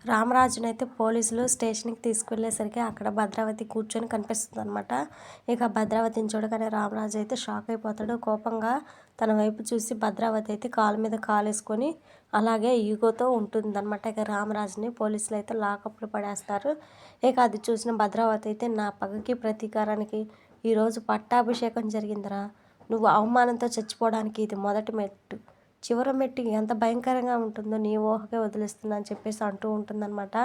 రామరాజునైతే పోలీసులు స్టేషన్‌కి తీసుకెళ్ళేసరికి అక్కడ భద్రావతి కూర్చొని కనిపిస్తుందనమాట. ఇక భద్రావతిని చూడగానే రామరాజు అయితే షాక్ అయిపోతాడు. కోపంగా తన వైపు చూసి భద్రావతి అయితే కాలు మీద కాలేసుకొని అలాగే ఈగోతో ఉంటుందనమాట. ఇక రామరాజుని పోలీసులు అయితే లాకప్‌లో పడేస్తారు. ఇక అది చూసిన భద్రావతి అయితే నా పగకి ప్రతీకారానికి ఈరోజు పట్టాభిషేకం జరిగిందిరా! నువ్వు అవమానంతో చచ్చిపోవడానికి ఇది మొదటి మెట్టు. చివరి మెట్టు ఎంత భయంకరంగా ఉంటుందో నీ ఊహకే వదిలేస్తున్నా అని చెప్పేసి అంటూ ఉంటుందన్నమాట.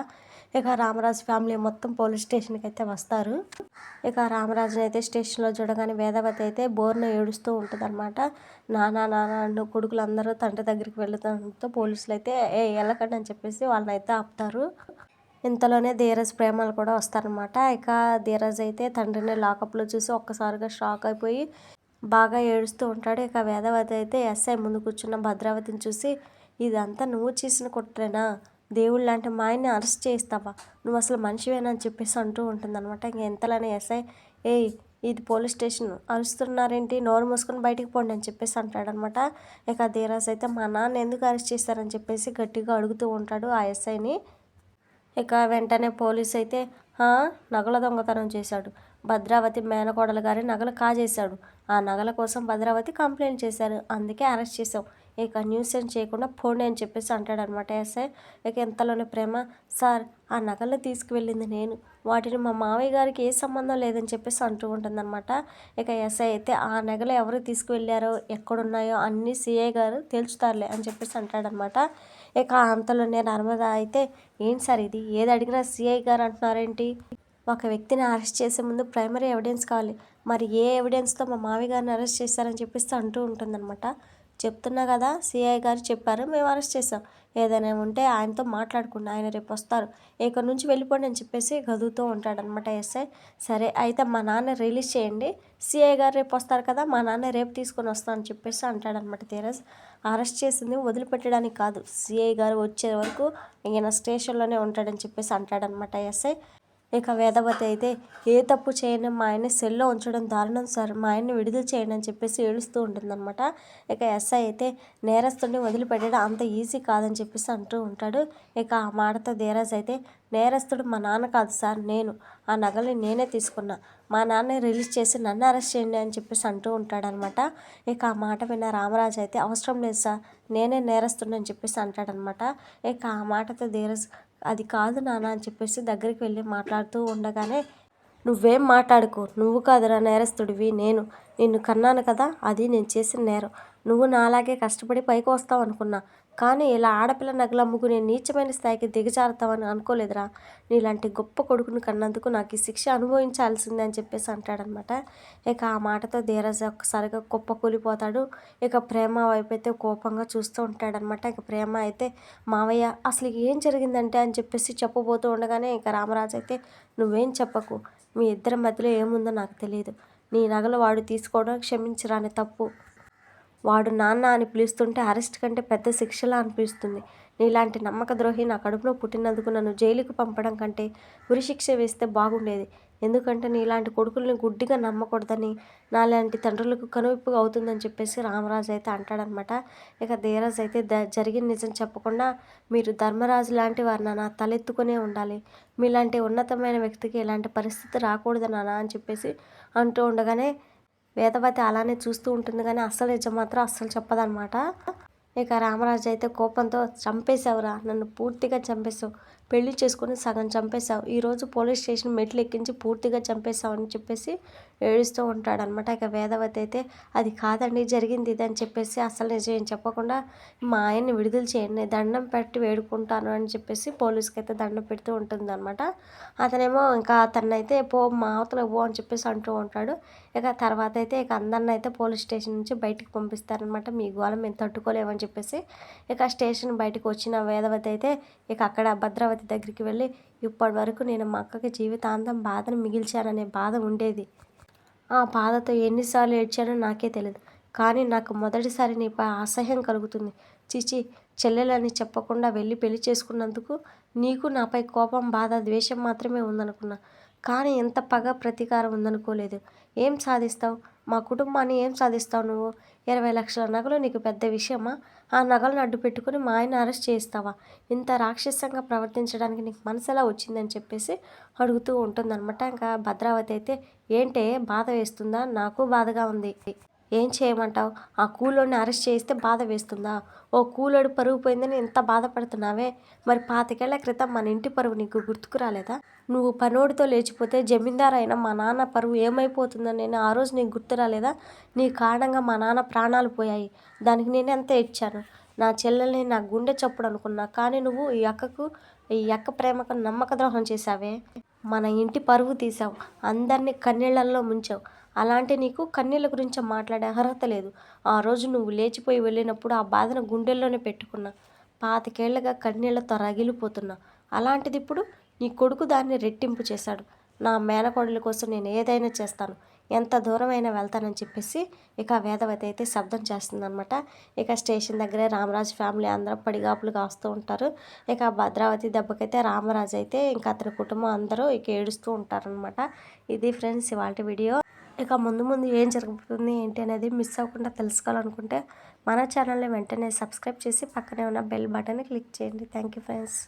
ఇక రామరాజు ఫ్యామిలీ మొత్తం పోలీస్ స్టేషన్కి అయితే వస్తారు. ఇక రామరాజుని అయితే స్టేషన్లో చూడగానే వేదవతి అయితే బోర్న ఏడుస్తూ ఉంటుందన్నమాట. నానా నానా అంటూ కొడుకులందరూ తండ్రి దగ్గరికి వెళ్లడంతో పోలీసులు అయితే వెళ్ళకండి అని చెప్పేసి వాళ్ళని అయితే ఆపుతారు. ఇంతలోనే ధీరజ్ ప్రేమలు కూడా వస్తారనమాట. ఇక ధీరజ్ అయితే తండ్రిని లాకప్లో చూసి ఒక్కసారిగా షాక్ అయిపోయి బాగా ఏడుస్తూ ఉంటాడు. ఇక వేదవతి అయితే ఎస్ఐ ముందు కూర్చున్న భద్రావతిని చూసి, ఇదంతా నువ్వు చేసిన కుట్రేనా? దేవుడు లాంటి మా ఆయన్ని అరెస్ట్ చేయిస్తావా? నువ్వు అసలు మనిషివేనా అని చెప్పేసి అంటూ ఉంటుందన్నమాట. ఇంక ఎంతలోనే ఎస్ఐ, ఏయ్ ఇది పోలీస్ స్టేషన్, అరుస్తున్నారేంటి, నోరు మూసుకొని బయటికి పోండి అని చెప్పేసి అంటాడనమాట. ఇక ధీరజ్ అయితే మా నాన్న ఎందుకు అరెస్ట్ చేశారని చెప్పేసి గట్టిగా అడుగుతూ ఉంటాడు ఆ ఎస్ఐని. ఇక వెంటనే పోలీస్ అయితే నగల దొంగతనం చేశాడు, భద్రావతి మేనకోడలు గారి నగలు కాజేశాడు, ఆ నగల కోసం భద్రావతి కంప్లైంట్ చేశారు, అందుకే అరెస్ట్ చేసాం, ఇక న్యూసెన్స్ చేయకుండా పోండి అని చెప్పేసి అంటాడనమాట ఎస్ఐ. ఇక ఇంతలోనే ప్రేమ, సార్ ఆ నగలను తీసుకువెళ్ళింది నేను, వాటిని మా మావయ్య గారికి ఏ సంబంధం లేదని చెప్పేసి అంటూ ఉంటుందన్నమాట. ఇక ఎస్ఐ అయితే ఆ నగలు ఎవరు తీసుకువెళ్ళారో ఎక్కడున్నాయో అన్నీ సిఐ గారు తేల్చుతారులే అని చెప్పేసి అంటాడనమాట. ఇక అంతలోనే నర్మద అయితే, ఏంటి సార్ ఇది, ఏది అడిగినా సిఐ గారు అంటున్నారేంటి, ఒక వ్యక్తిని అరెస్ట్ చేసే ముందు ప్రైమరీ ఎవిడెన్స్ కావాలి, మరి ఏ ఎవిడెన్స్తో మా మావి గారిని అరెస్ట్ చేశారని చెప్పేసి అంటూ ఉంటుందన్నమాట. చెప్తున్నా కదా, సిఐ గారు చెప్పారు, మేము అరెస్ట్ చేసాం, ఏదైనా ఉంటే ఆయనతో మాట్లాడుకున్నా, ఆయన రేపు వస్తారు, ఇక్కడ నుంచి వెళ్ళిపోండి అని చెప్పేసి గదువుతూ ఉంటాడనమాట ఎస్ఐ. సరే అయితే మా నాన్న రిలీజ్ చేయండి, సిఐ గారు రేపు వస్తారు కదా, మా నాన్న రేపు తీసుకొని వస్తాను అని చెప్పేసి అంటాడనమాట ధీరజ్. అరెస్ట్ చేసింది వదిలిపెట్టడానికి కాదు, సిఐ గారు వచ్చే వరకు ఈయన స్టేషన్లోనే ఉంటాడని చెప్పేసి అంటాడనమాట ఎస్ఐ. ఇక వేదవతి అయితే, ఏ తప్పు చేయని మా ఆయన్ని సెల్లో ఉంచడం దారుణం సార్, మా ఆయన్ని విడుదల చేయండి అని చెప్పేసి ఏడుస్తూ ఉంటుందన్నమాట. ఇక ఎస్ఐ అయితే, నేరస్తుడిని వదిలిపెట్టడం అంత ఈజీ కాదని చెప్పేసి అంటూ ఉంటాడు. ఇక ఆ మాటతో ధీరజ్ అయితే, నేరస్తుడు మా నాన్న కాదు సార్, నేను, ఆ నగల్ని నేనే తీసుకున్నా, మా నాన్న రిలీజ్ చేసి నన్ను అరెస్ట్ చేయండి అని చెప్పేసి అంటూ ఉంటాడనమాట. ఇక ఆ మాట విన్న రామరాజు అయితే, అవసరం లేదు సార్, నేనే నేరస్తుడిని అని చెప్పేసి అంటాడనమాట. ఇక ఆ మాటతో ధీరజ్, అది కాదు నాన్న అని చెప్పేసి దగ్గరికి వెళ్ళి మాట్లాడుతూ ఉండగానే, నువ్వేం మాట్లాడుకో, నువ్వు కాదురా నేరస్తుడివి, నేను నిన్ను కన్నాను కదా, అది నేను చేసిన నేరం, నువ్వు నాలాగే కష్టపడి పైకి వస్తావు అనుకున్నా, కానీ ఇలా ఆడపిల్ల నగలు అమ్ముకునే నీచమైన స్థాయికి దిగజారుతావని అనుకోలేదురా, నీలాంటి గొప్ప కొడుకుని కన్నందుకు నాకు ఈ శిక్ష అనుభవించాల్సిందే అని చెప్పేసి అంటాడనమాట. ఇక ఆ మాటతో ధీరజ్ ఒక్కసారిగా కుప్ప కూలిపోతాడు. ఇక ప్రేమ వైపు అయితే కోపంగా చూస్తూ ఉంటాడనమాట. ఇక ప్రేమ అయితే, మావయ్య అసలు ఏం జరిగిందంటే అని చెప్పేసి చెప్పబోతూ ఉండగానే ఇక రామరాజు అయితే, నువ్వేం చెప్పకు, మీ ఇద్దరి మధ్యలో ఏముందో నాకు తెలియదు, నీ నగలు వాడు తీసుకోవడం క్షమించరాని తప్పు, వాడు నాన్న అని పిలుస్తుంటే అరెస్ట్ కంటే పెద్ద శిక్షలా అనిపిస్తుంది, నీలాంటి నమ్మక ద్రోహి నా కడుపులో పుట్టినందుకు నన్ను జైలుకి పంపడం కంటే ఉరిశిక్ష వేస్తే బాగుండేది, ఎందుకంటే నీలాంటి కొడుకుల్ని గుడ్డిగా నమ్మకూడదని, నాలాంటి తండ్రులకు కనువిప్పుగా అవుతుందని చెప్పేసి రామరాజు అయితే అంటాడనమాట. ఇక ధీరజ్ అయితే జరిగిన నిజం చెప్పకుండా, మీరు ధర్మరాజు లాంటి వారు నాన్న, తలెత్తుకునే ఉండాలి, మీలాంటి ఉన్నతమైన వ్యక్తికి ఇలాంటి పరిస్థితి రాకూడదు నాన్న అని చెప్పేసి అంటూ ఉండగానే వేదవతి అలానే చూస్తూ ఉంటుంది కానీ అస్సలు నిజం మాత్రం అస్సలు చెప్పదనమాట. ఇక రామరాజు అయితే కోపంతో, చంపేశావురా, నన్ను పూర్తిగా చంపేశావు, పెళ్లి చేసుకుని సగం చంపేశావు, ఈరోజు పోలీస్ స్టేషన్ మెట్లు ఎక్కించి పూర్తిగా చంపేశావు అని చెప్పేసి ఏడుస్తూ ఉంటాడనమాట. ఇక వేదవతి అయితే, అది కాదండి జరిగింది ఇది అని చెప్పేసి అసలు నిజం చెప్పకుండా, మా ఆయన్ని విడుదల చేయండి, దండం పెట్టి వేడుకుంటాను అని చెప్పేసి పోలీస్కి అయితే దండం పెడుతూ ఉంటుంది అనమాట. అతనేమో ఇంకా అతన్నైతే పో మా అవతల పో అని చెప్పేసి అంటూ ఉంటాడు. ఇక తర్వాత అయితే ఇక అందరిని అయితే పోలీస్ స్టేషన్ నుంచి బయటికి పంపిస్తారనమాట. మీ గోల మేము తట్టుకోలేమని చెప్పేసి. ఇక స్టేషన్ బయటకు వచ్చిన వేదవతి అయితే ఇక అక్కడ భద్రావతి దగ్గరికి వెళ్ళి, ఇప్పటి వరకు నేను మా అక్కకి జీవితాంతం బాధను మిగిల్చాననే బాధ ఉండేది, ఆ బాధతో ఎన్నిసార్లు ఏడ్చానో నాకే తెలియదు, కానీ నాకు మొదటిసారి నీపై అసహ్యం కలుగుతుంది, చిచి, చెల్లెలని చెప్పకుండా వెళ్ళి పెళ్లి చేసుకున్నందుకు నీకు నాపై కోపం, బాధ, ద్వేషం మాత్రమే ఉందనుకున్నా, కానీ ఎంత పగ ప్రతీకారం ఉందనుకోలేదు, ఏం సాధిస్తావు, మా కుటుంబాన్ని ఏం సాధిస్తావు నువ్వు? 20 లక్షల నగలు నీకు పెద్ద విషయమా? ఆ నగలను అడ్డు పెట్టుకొని మా ఆయన్ని అరెస్ట్ చేయిస్తావా? ఇంత రాక్షసంగా ప్రవర్తించడానికి నీకు మనసెలా వచ్చిందని చెప్పేసి అడుగుతూ ఉంటుందనమాట. ఇంకా భద్రావతి అయితే, ఏంటే బాధ వేస్తుందా? నాకు బాధగా ఉంది. ఏం చేయమంటావు? ఆ కూలోడిని అరెస్ట్ చేయిస్తే బాధ వేస్తుందా? ఓ కూలోడు పరువు పోయిందని ఇంత బాధపడుతున్నావే, మరి 25 ఏళ్ల క్రితం మన ఇంటి పరువు నీకు గుర్తుకు రాలేదా? నువ్వు పనోడితో లేచిపోతే జమీందారు అయిన మా నాన్న పరువు ఏమైపోతుందని నేను ఆ రోజు నీకు గుర్తు రాలేదా? నీ కారణంగా మా నాన్న ప్రాణాలు పోయాయి. దానికి నేను ఎంత ఏడ్చాను. నా చెల్లెల్ని నా గుండె చప్పుడు అనుకున్నా. కానీ నువ్వు ఈ అక్క ప్రేమకు నమ్మక ద్రోహం చేశావే. మన ఇంటి పరువు తీసావు. అందరినీ కన్నీళ్లలో ముంచావు. అలాంటి నీకు కన్నీళ్ళ గురించి మాట్లాడే అర్హత లేదు. ఆ రోజు నువ్వు లేచిపోయి వెళ్ళినప్పుడు ఆ బాధను గుండెల్లోనే పెట్టుకున్నా. 25 ఏళ్లుగా కన్నీళ్లతో రగిలిపోతున్నా. అలాంటిది ఇప్పుడు నీ కొడుకు దాన్ని రెట్టింపు చేశాడు. నా మేనకోడలి కోసం నేను ఏదైనా చేస్తాను, ఎంత దూరమైనా వెళ్తానని చెప్పేసి ఇక వేదవతి అయితే శబ్దం చేస్తుందనమాట. ఇక స్టేషన్ దగ్గరే రామరాజు ఫ్యామిలీ అందరూ పడిగాపులు కాస్తూ ఉంటారు. ఇక భద్రావతి దెబ్బకైతే రామరాజు అయితే ఇంకా అతని కుటుంబం అందరూ ఇక ఏడుస్తూ ఉంటారనమాట. ఇది ఫ్రెండ్స్ ఇవాల్టి వీడియో. ఇక ముందు ముందు ఏం జరుగుతుంది ఏంటి అనేది మిస్ అవ్వకుండా తెలుసుకోవాలనుకుంటే మన ఛానల్ని వెంటనే సబ్స్క్రైబ్ చేసి పక్కనే ఉన్న బెల్ బటన్ని క్లిక్ చేయండి. Thank you friends.